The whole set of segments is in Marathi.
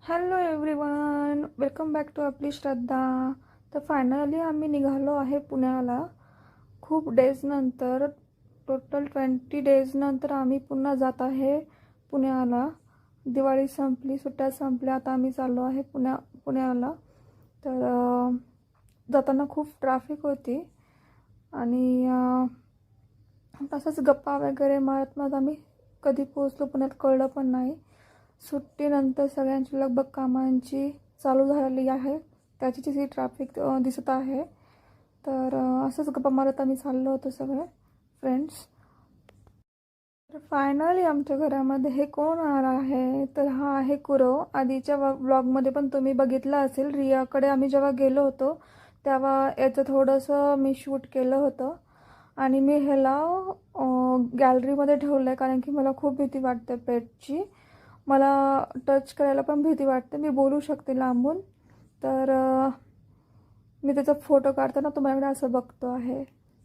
Hello everyone, welcome back to आपली श्रद्धा. तर फायनली आम्ही निघालो आहे पुण्याला. खूप डेज नंतर, टोटल 20 डेज नंतर आम्ही पुन्हा जात आहे पुण्याला. दिवाळी संपली, सुट्ट्या संपल्या, आता आम्ही चाललो आहे पुण्याला. तर जाताना खूप ट्रॅफिक होती आणि तसंच गप्पा वगैरे मारत आम्ही कधी पोहोचलो पुण्यात कळलं पण नाही. सुट्टीनंतर सगळ्यांची लगबग कामांची चालू झालेली आहे, त्याचीच ही ट्रॅफिक दिसत आहे. तर असंच गप्पा मारत आम्ही चाललो होतो सगळे फ्रेंड्स. तर फायनली आमच्या घरामध्ये हे कोण आला आहे, तर हा आहे कुरव. आधीच्या व्लॉगमध्ये पण तुम्ही बघितलं असेल, रियाकडे आम्ही जेव्हा गेलो होतो तेव्हा याचं थोडंसं मी शूट केलं होतं. आणि मी ह्याला गॅलरीमध्ये ठेवलं आहे, कारण की मला खूप भीती वाटते पेटची. मला टच करायला पण भीती वाटते. मी बोलू शकते लांबून. तर मी त्याचा फोटो काढताना तुम्हाला असं बघतो आहे.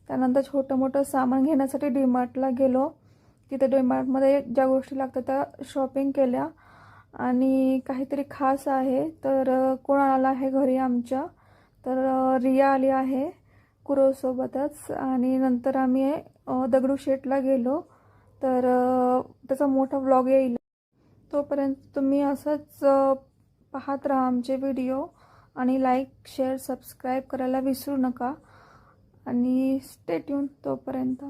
त्यानंतर छोटं मोठं सामान घेण्यासाठी डीमार्टला गेलो. तिथे डीमार्टमध्ये ज्या गोष्टी लागतात त्या शॉपिंग केल्या. आणि काहीतरी खास आहे, तर कोण आला आहे घरी आमच्या, तर रिया आली आहे कुरोसोबतच. आणि नंतर आम्ही दगडूशेठला गेलो. तर त्याचा मोठा व्लॉग येईल. तोपर्यंत तुम्ही असंच पाहत राहा आमचे व्हिडिओ. आणि लाईक, शेअर, सबस्क्राईब करायला विसरू नका. आणि स्टे ट्यून तोपर्यंत.